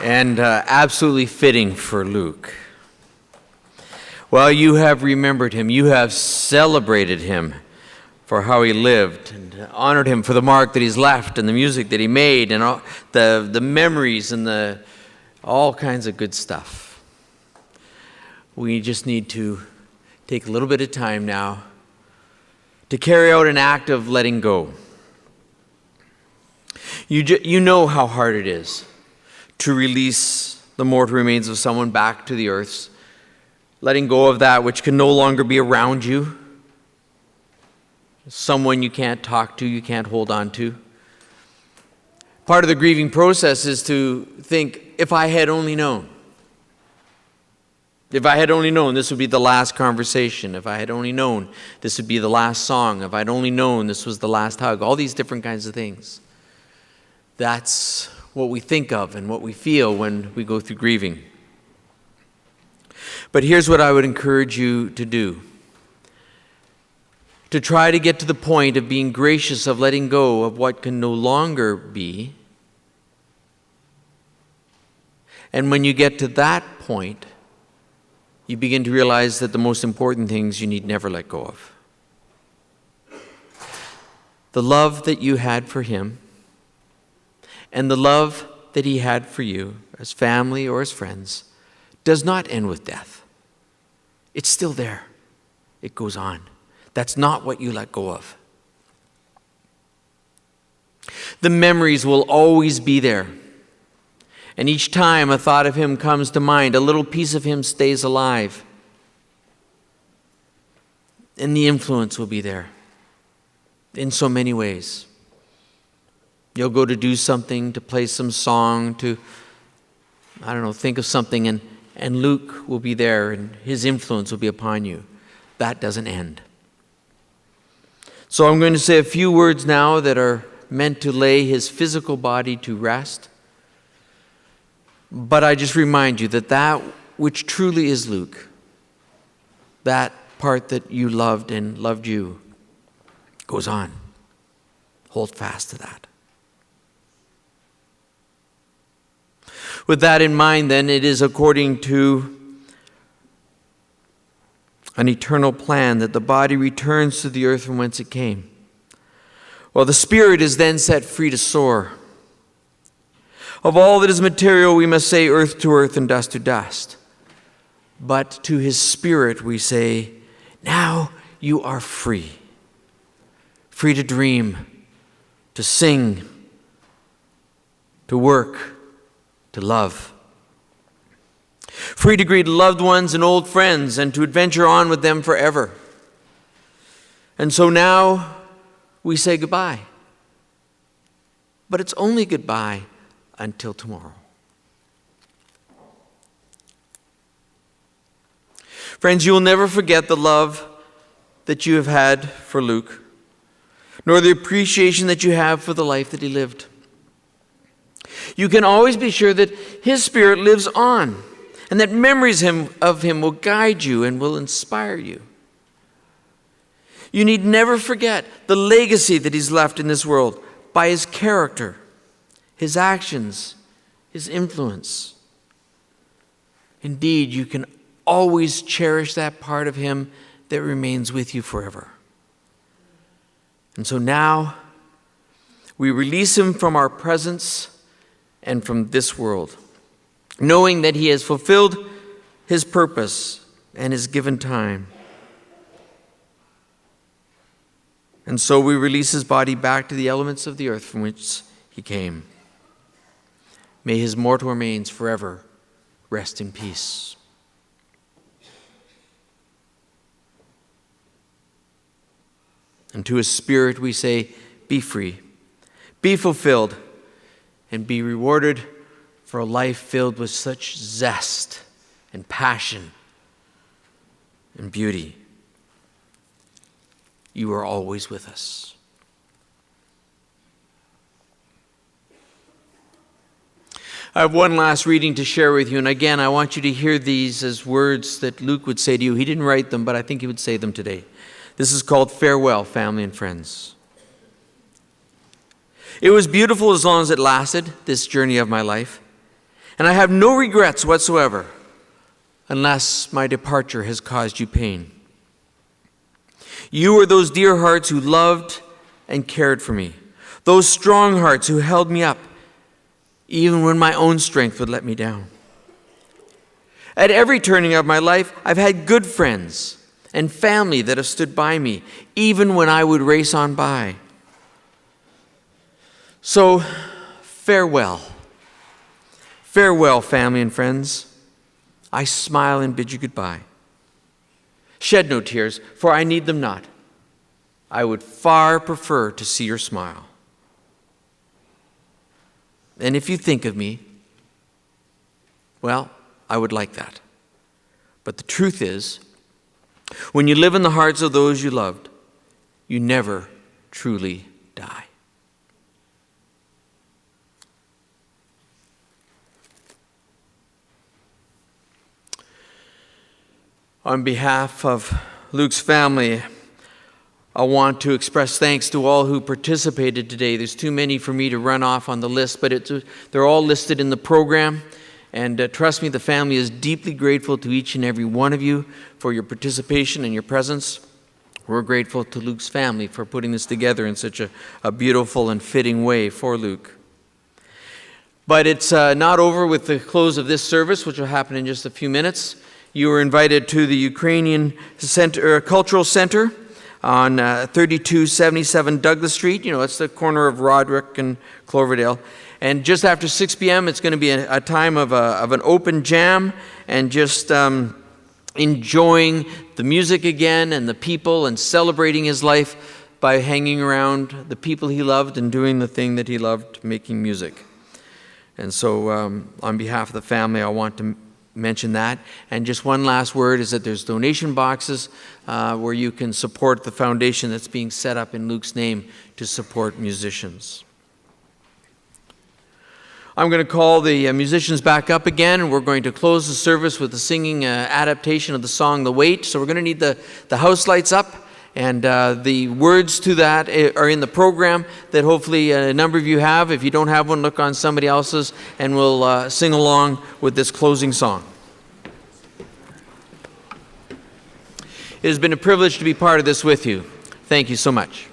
And absolutely fitting for Luke. Well, you have remembered him. You have celebrated him for how he lived and honored him for the mark that he's left and the music that he made and all the memories and all kinds of good stuff. We just need to take a little bit of time now to carry out an act of letting go. You know how hard it is to release the mortal remains of someone back to the earth, letting go of that which can no longer be around you, someone you can't talk to, you can't hold on to. Part of the grieving process is to think, if I had only known. If I had only known this would be the last conversation. If I had only known this would be the last song. If I'd only known this was the last hug. All these different kinds of things. That's what we think of and what we feel when we go through grieving. But here's what I would encourage you to do. To try to get to the point of being gracious, of letting go of what can no longer be. And when you get to that point, you begin to realize that the most important things you need never let go of. The love that you had for him and the love that he had for you as family or as friends does not end with death. It's still there. It goes on. That's not what you let go of. The memories will always be there. And each time a thought of him comes to mind, a little piece of him stays alive. And the influence will be there in so many ways. You'll go to do something, to play some song, to, think of something, and Luke will be there and his influence will be upon you. That doesn't end. So I'm going to say a few words now that are meant to lay his physical body to rest. But I just remind you that which truly is Luke, that part that you loved and loved you, goes on. Hold fast to that. With that in mind, then, it is according to an eternal plan that the body returns to the earth from whence it came. Well, the spirit is then set free to soar. Of all that is material, we must say earth to earth and dust to dust. But to his spirit we say, now you are free. Free to dream, to sing, to work, to love. Free to greet loved ones and old friends and to adventure on with them forever. And so now we say goodbye. But it's only goodbye until tomorrow. Friends, you will never forget the love that you have had for Luke, nor the appreciation that you have for the life that he lived. You can always be sure that his spirit lives on, and that memories of him will guide you and will inspire you. You need never forget the legacy that he's left in this world by his character, his actions, his influence. Indeed, you can always cherish that part of him that remains with you forever. And so now, we release him from our presence and from this world, knowing that he has fulfilled his purpose and his given time. And so we release his body back to the elements of the earth from which he came. May his mortal remains forever rest in peace. And to his spirit we say, be free, be fulfilled, and be rewarded for a life filled with such zest and passion and beauty. You are always with us. I have one last reading to share with you, and again, I want you to hear these as words that Luke would say to you. He didn't write them, but I think he would say them today. This is called Farewell, Family and Friends. It was beautiful as long as it lasted, this journey of my life. And I have no regrets whatsoever, unless my departure has caused you pain. You were those dear hearts who loved and cared for me. Those strong hearts who held me up, even when my own strength would let me down. At every turning of my life, I've had good friends and family that have stood by me, even when I would race on by. So, farewell. Farewell, family and friends. I smile and bid you goodbye. Shed no tears, for I need them not. I would far prefer to see your smile. And if you think of me, well, I would like that. But the truth is, when you live in the hearts of those you loved, you never truly die. On behalf of Luke's family, I want to express thanks to all who participated today. There's too many for me to run off on the list, but they're all listed in the program. And trust me, the family is deeply grateful to each and every one of you for your participation and your presence. We're grateful to Luke's family for putting this together in such a beautiful and fitting way for Luke. But it's not over with the close of this service, which will happen in just a few minutes. You were invited to the Ukrainian Cultural Center on 3277 Douglas Street. You know, it's the corner of Roderick and Cloverdale. And just after 6 p.m., it's going to be a time of an open jam and just enjoying the music again and the people and celebrating his life by hanging around the people he loved and doing the thing that he loved, making music. And so on behalf of the family, I want to mention that. And just one last word is that there's donation boxes where you can support the foundation that's being set up in Luke's name to support musicians. I'm going to call the musicians back up again, and we're going to close the service with the singing adaptation of the song, The Wait. So we're going to need the house lights up, and the words to that are in the program that hopefully a number of you have. If you don't have one, look on somebody else's, and we'll sing along with this closing song. It has been a privilege to be part of this with you. Thank you so much.